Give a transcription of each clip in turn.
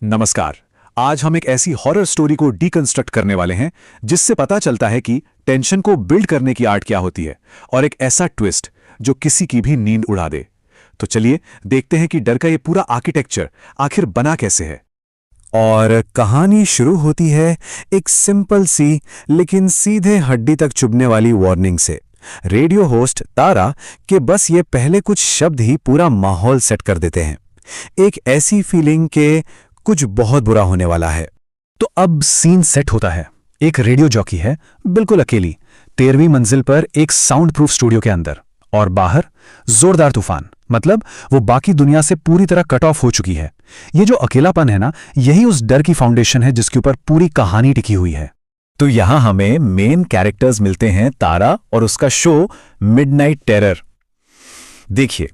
नमस्कार। आज हम एक ऐसी हॉरर स्टोरी को डीकंस्ट्रक्ट करने वाले हैं जिससे पता चलता है कि टेंशन को बिल्ड करने की आर्ट क्या होती है और एक ऐसा ट्विस्ट जो किसी की भी नींद उड़ा दे। तो चलिए देखते हैं कि डर का ये पूरा आर्किटेक्चर आखिर बना कैसे है। और कहानी शुरू होती है एक सिंपल सी लेकिन सीधे हड्डी तक चुभने वाली वार्निंग से। रेडियो होस्ट तारा के बस ये पहले कुछ शब्द ही पूरा माहौल सेट कर देते हैं। एक ऐसी फीलिंग के कुछ बहुत बुरा होने वाला है। तो अब सीन सेट होता है। एक रेडियो जॉकी है, बिल्कुल अकेली, 13वीं मंजिल पर एक साउंड प्रूफ स्टूडियो के अंदर, और बाहर जोरदार तूफान। मतलब वो बाकी दुनिया से पूरी तरह कट ऑफ हो चुकी है। ये जो अकेलापन है ना, यही उस डर की फाउंडेशन है जिसके ऊपर पूरी कहानी टिकी हुई है। तो यहां हमें मेन कैरेक्टर्स मिलते हैं, तारा और उसका शो मिडनाइट टेरर। देखिए,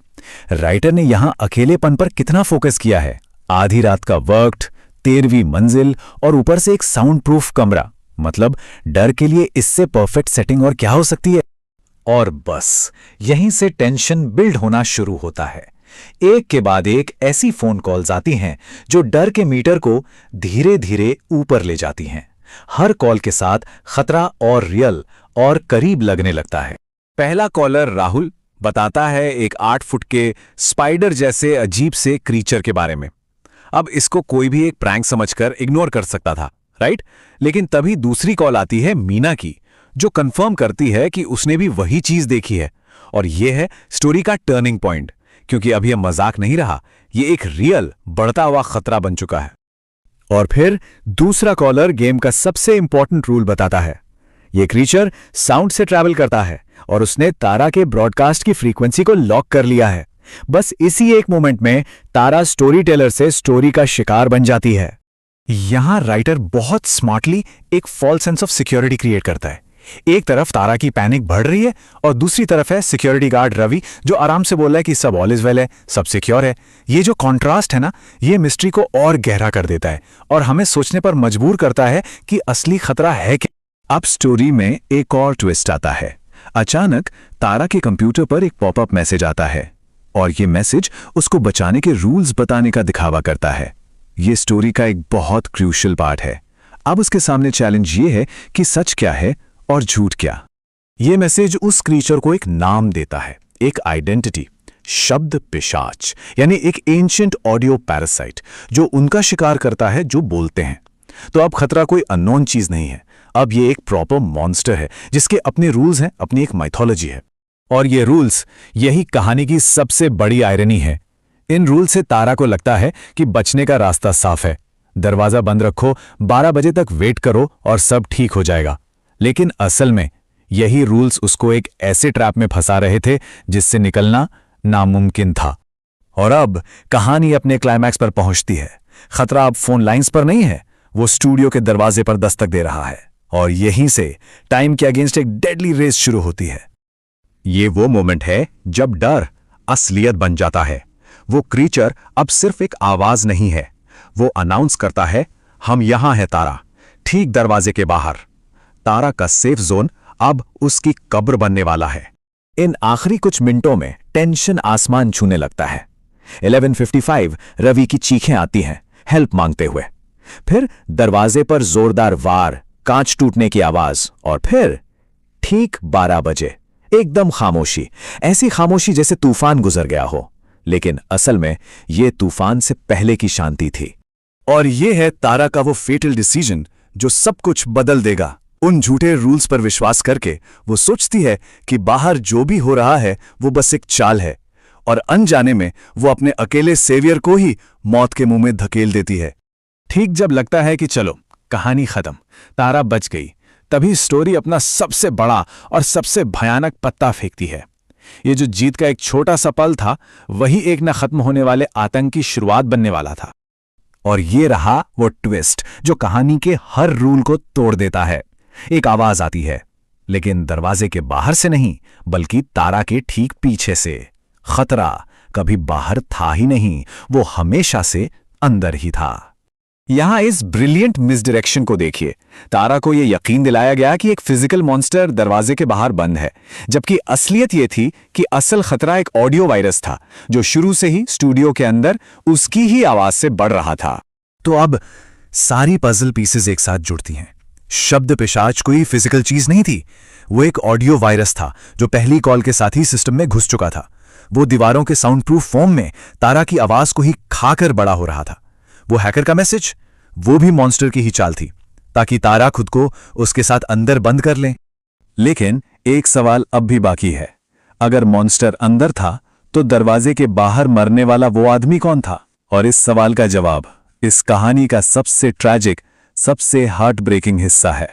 राइटर ने यहां अकेलेपन पर कितना फोकस किया है। आधी रात का वक्त, 13वीं मंजिल और ऊपर से एक साउंड प्रूफ कमरा। मतलब डर के लिए इससे परफेक्ट सेटिंग और क्या हो सकती है। और बस यहीं से टेंशन बिल्ड होना शुरू होता है। एक के बाद एक ऐसी फोन कॉल्स आती हैं जो डर के मीटर को धीरे धीरे ऊपर ले जाती हैं। हर कॉल के साथ खतरा और रियल और करीब लगने लगता है। पहला कॉलर राहुल बताता है एक 8 फुट के स्पाइडर जैसे अजीब से क्रीचर के बारे में। अब इसको कोई भी एक प्रैंक समझकर इग्नोर कर सकता था, राइट? लेकिन तभी दूसरी कॉल आती है मीना की, जो कंफर्म करती है कि उसने भी वही चीज देखी है। और यह है स्टोरी का टर्निंग पॉइंट, क्योंकि अब यह मजाक नहीं रहा, यह एक रियल बढ़ता हुआ खतरा बन चुका है। और फिर दूसरा कॉलर गेम का सबसे इंपॉर्टेंट रूल बताता है। यह क्रीचर साउंड से ट्रैवल करता है और उसने तारा के ब्रॉडकास्ट की फ्रीक्वेंसी को लॉक कर लिया है। बस इसी एक मोमेंट में तारा स्टोरी टेलर से स्टोरी का शिकार बन जाती है। यहां राइटर बहुत स्मार्टली एक false sense of security create करता है। एक तरफ तारा की पैनिक बढ़ रही है और दूसरी तरफ है सिक्योरिटी गार्ड रवि, जो आराम से बोल रहा है कि सब ऑल इज वेल है, सब सिक्योर है। ये जो कॉन्ट्रास्ट है ना, ये मिस्ट्री को और गहरा कर देता है और हमें सोचने पर मजबूर करता है कि असली खतरा है क्या। अब स्टोरी में एक और ट्विस्ट आता है। अचानक तारा के कंप्यूटर पर एक पॉपअप मैसेज आता है और ये मैसेज उसको बचाने के रूल्स बताने का दिखावा करता है। ये स्टोरी का एक बहुत क्रूशियल पार्ट है। अब उसके सामने चैलेंज ये है कि सच क्या है और झूठ क्या। ये मैसेज उस क्रीचर को एक नाम देता है, एक आइडेंटिटी, शब्द पिशाच, यानी एक एंशिएंट ऑडियो पैरासाइट जो उनका शिकार करता है जो बोलते हैं। तो अब खतरा कोई अननोन चीज नहीं है, अब ये एक प्रॉपर मॉन्स्टर है जिसके अपने रूल्स हैं, अपनी एक माइथोलॉजी है। और ये रूल्स यही कहानी की सबसे बड़ी आयरनी है। इन रूल से तारा को लगता है कि बचने का रास्ता साफ है। दरवाजा बंद रखो, 12 बजे तक वेट करो और सब ठीक हो जाएगा। लेकिन असल में यही रूल्स उसको एक ऐसे ट्रैप में फंसा रहे थे जिससे निकलना नामुमकिन था। और अब कहानी अपने क्लाइमैक्स पर पहुंचती है। खतरा अब फोन लाइंस पर नहीं है, वो स्टूडियो के दरवाजे पर दस्तक दे रहा है। और यहीं से टाइम के अगेंस्ट एक डेडली रेस शुरू होती है। ये वो मोमेंट है जब डर असलियत बन जाता है। वो क्रीचर अब सिर्फ एक आवाज नहीं है, वो अनाउंस करता है, हम यहां हैं तारा, ठीक दरवाजे के बाहर। तारा का सेफ जोन अब उसकी कब्र बनने वाला है। इन आखिरी कुछ मिनटों में टेंशन आसमान छूने लगता है। 11:55 रवि की चीखें आती हैं, हेल्प मांगते हुए। फिर दरवाजे पर जोरदार वार, कांच टूटने की आवाज, और फिर ठीक 12 बजे एकदम खामोशी। ऐसी खामोशी जैसे तूफान गुजर गया हो, लेकिन असल में यह तूफान से पहले की शांति थी। और यह है तारा का वो फेटल डिसीजन जो सब कुछ बदल देगा। उन झूठे रूल्स पर विश्वास करके वो सोचती है कि बाहर जो भी हो रहा है वो बस एक चाल है, और अनजाने में वो अपने अकेले सेवियर को ही मौत के मुंह में धकेल देती है। ठीक जब लगता है कि चलो कहानी खत्म, तारा बच गई, तभी स्टोरी अपना सबसे बड़ा और सबसे भयानक पत्ता फेंकती है। ये जो जीत का एक छोटा सा पल था, वही एक न खत्म होने वाले आतंक की शुरुआत बनने वाला था। और ये रहा वो ट्विस्ट जो कहानी के हर रूल को तोड़ देता है। एक आवाज आती है, लेकिन दरवाजे के बाहर से नहीं, बल्कि तारा के ठीक पीछे से। खतरा कभी बाहर था ही नहीं, वो हमेशा से अंदर ही था। यहां इस ब्रिलियंट मिसडायरेक्शन को देखिए। तारा को यह यकीन दिलाया गया कि एक फिजिकल मॉन्स्टर दरवाजे के बाहर बंद है, जबकि असलियत यह थी कि असल खतरा एक ऑडियो वायरस था जो शुरू से ही स्टूडियो के अंदर उसकी ही आवाज से बढ़ रहा था। तो अब सारी पजल पीसेस एक साथ जुड़ती हैं। शब्द पिशाच कोई फिजिकल चीज नहीं थी, वो एक ऑडियो वायरस था जो पहली कॉल के साथ ही सिस्टम में घुस चुका था। वो दीवारों के साउंड प्रूफ फोम में तारा की आवाज को ही खाकर बड़ा हो रहा था। वो हैकर का मैसेज, वो भी मॉन्स्टर की ही चाल थी, ताकि तारा खुद को उसके साथ अंदर बंद कर ले। लेकिन एक सवाल अब भी बाकी है, अगर मॉन्स्टर अंदर था तो दरवाजे के बाहर मरने वाला वो आदमी कौन था? और इस सवाल का जवाब इस कहानी का सबसे ट्रैजिक, सबसे हार्ट ब्रेकिंग हिस्सा है।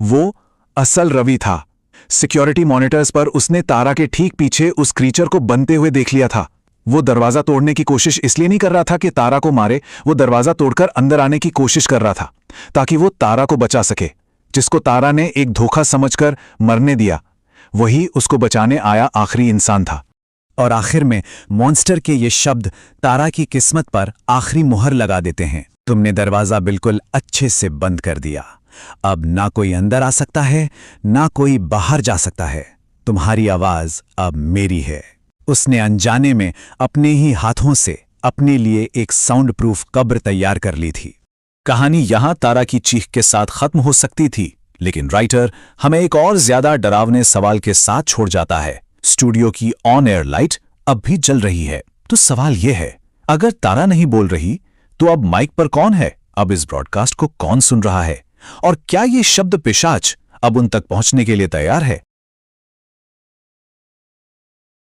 वो असल रवि था। सिक्योरिटी मॉनिटर्स पर उसने तारा के ठीक पीछे उस क्रीचर को बनते हुए देख लिया था। वो दरवाजा तोड़ने की कोशिश इसलिए नहीं कर रहा था कि तारा को मारे, वो दरवाजा तोड़कर अंदर आने की कोशिश कर रहा था ताकि वो तारा को बचा सके, जिसको तारा ने एक धोखा समझकर मरने दिया। वही उसको बचाने आया आखिरी इंसान था। और आखिर में मॉन्स्टर के ये शब्द तारा की किस्मत पर आखिरी मुहर लगा देते हैं। तुमने दरवाजा बिल्कुल अच्छे से बंद कर दिया। अब ना कोई अंदर आ सकता है, ना कोई बाहर जा सकता है। तुम्हारी आवाज अब मेरी है। उसने अनजाने में अपने ही हाथों से अपने लिए एक साउंड प्रूफ कब्र तैयार कर ली थी। कहानी यहां तारा की चीख के साथ खत्म हो सकती थी, लेकिन राइटर हमें एक और ज्यादा डरावने सवाल के साथ छोड़ जाता है। स्टूडियो की ऑन एयर लाइट अब भी जल रही है, तो सवाल यह है, अगर तारा नहीं बोल रही तो अब माइक पर कौन है? अब इस ब्रॉडकास्ट को कौन सुन रहा है? और क्या ये शब्द पिशाच अब उन तक पहुंचने के लिए तैयार है?